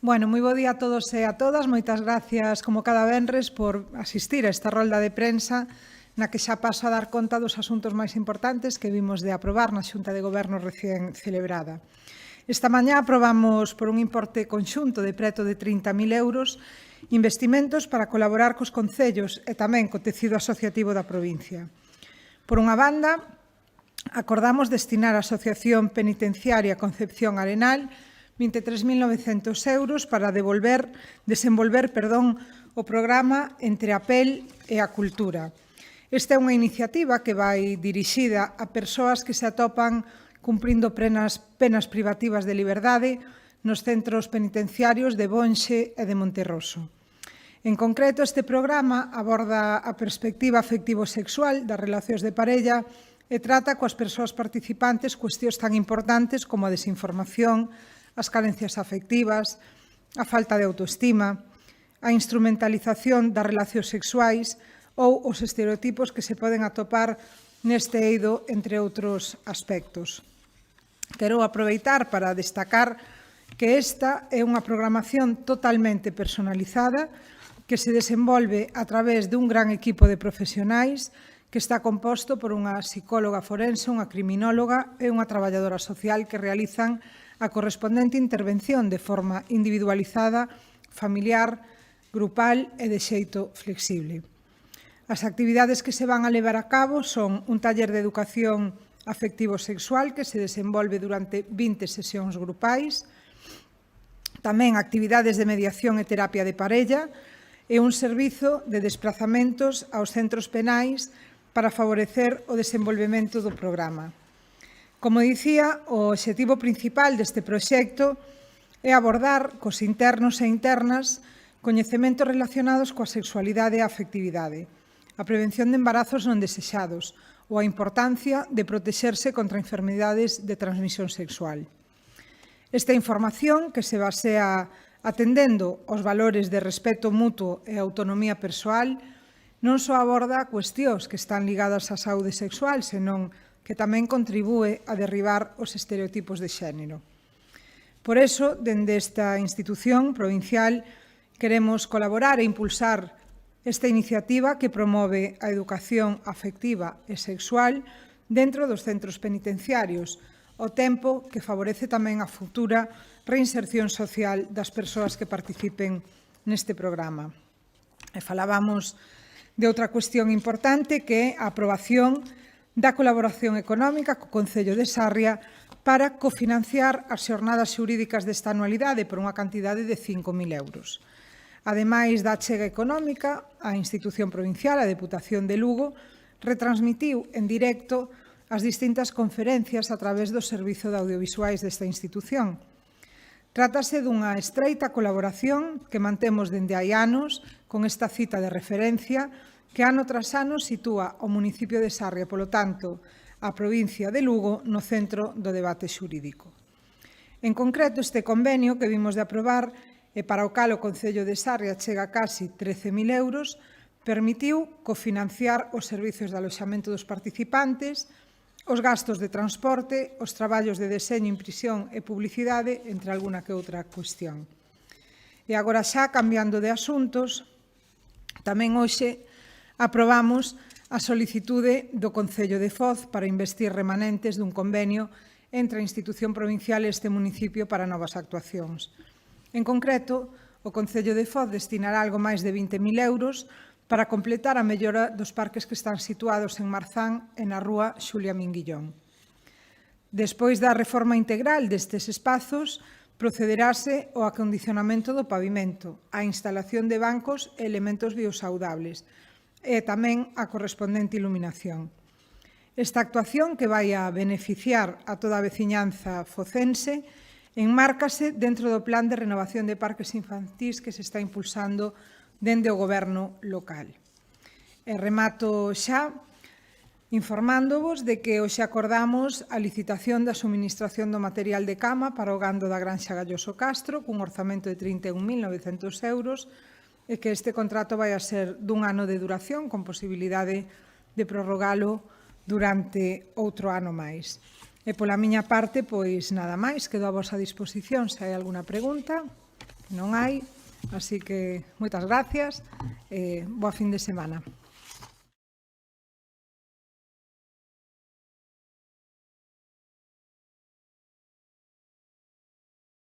Bueno, moi bo día a todos e a todas. Moitas gracias, como cada venres, por asistir a esta rolda de prensa na que xa paso a dar conta dos asuntos máis importantes que vimos de aprobar na Xunta de Goberno recén celebrada. Esta mañá aprobamos por un importe conxunto de preto de 30.000 euros investimentos para colaborar cos concellos e tamén co tecido asociativo da provincia. Por unha banda, acordamos destinar á Asociación Penitenciaria Concepción Arenal 23.900 euros para desenvolver o programa Entre a Pel e a Cultura. Esta é unha iniciativa que vai dirixida a persoas que se atopan cumprindo penas privativas de liberdade nos centros penitenciarios de Bonxe e de Monterroso. En concreto, este programa aborda a perspectiva afectivo-sexual das relacións de parella e trata coas persoas participantes cuestións tan importantes como a desinformación, as carencias afectivas, a falta de autoestima, a instrumentalización das relacións sexuais ou os estereotipos que se poden atopar neste eido, entre outros aspectos. Quero aproveitar para destacar que esta é unha programación totalmente personalizada que se desenvolve a través dun gran equipo de profesionais que está composto por unha psicóloga forense, unha criminóloga e unha traballadora social que realizan a correspondente intervención de forma individualizada, familiar, grupal e de xeito flexible. As actividades que se van a levar a cabo son un taller de educación afectivo-sexual que se desenvolve durante 20 sesións grupais, tamén actividades de mediación e terapia de parella e un servizo de desplazamentos aos centros penais para favorecer o desenvolvemento do programa. Como dicía, o obxectivo principal deste proxecto é abordar cos internos e internas coñecementos relacionados coa sexualidade e a afectividade, a prevención de embarazos non desexados ou a importancia de protexerse contra enfermidades de transmisión sexual. Esta información, que se basea atendendo aos valores de respeto mutuo e autonomía persoal, non só aborda cuestións que están ligadas á saúde sexual, senón que tamén contribúe a derribar os estereotipos de xénero. Por iso, dende esta institución provincial, queremos colaborar e impulsar esta iniciativa que promove a educación afectiva e sexual dentro dos centros penitenciarios, ao tempo que favorece tamén a futura reinserción social das persoas que participen neste programa. E falábamos de outra cuestión importante que é a aprobación da colaboración económica co Concello de Sarria para cofinanciar as xornadas xurídicas desta anualidade por unha cantidade de 5.000 euros. Ademais da achega económica, a institución provincial, a Deputación de Lugo, retransmitiu en directo as distintas conferencias a través do Servizo de Audiovisuais desta institución. Trátase dunha estreita colaboración que mantemos dende hai anos con esta cita de referencia que ano tras ano sitúa o municipio de Sarria, polo tanto, a provincia de Lugo no centro do debate xurídico. En concreto, este convenio que vimos de aprobar e para o cal o Concello de Sarria chega a casi 13.000 euros, permitiu cofinanciar os servizos de aloxamento dos participantes, os gastos de transporte, os traballos de deseño, impresión e publicidade, entre alguna que outra cuestión. E agora xa, cambiando de asuntos, tamén hoxe aprobamos a solicitude do Concello de Foz para investir remanentes dun convenio entre a institución provincial e este municipio para novas actuacións. En concreto, o Concello de Foz destinará algo máis de 20.000 euros para completar a mellora dos parques que están situados en Marzán e na rúa Xulia Minguillón. Despois da reforma integral destes espazos, procederase ao acondicionamento do pavimento, a instalación de bancos e elementos biosaudables, e tamén a correspondente iluminación. Esta actuación, que vai a beneficiar a toda a veciñanza focense, enmárcase dentro do Plan de Renovación de Parques Infantís que se está impulsando dende o Goberno local. E remato xa informándovos de que hoxe acordamos a licitación da suministración do material de cama para o gando da Granxa Galloso Castro cun orzamento de 31.900 euros e que este contrato vai a ser dun ano de duración con posibilidade de prorrogalo durante outro ano máis. E pola miña parte, pois nada máis, quedo a vosa disposición se hai alguna pregunta. non hai, así que moitas gracias e boa fin de semana.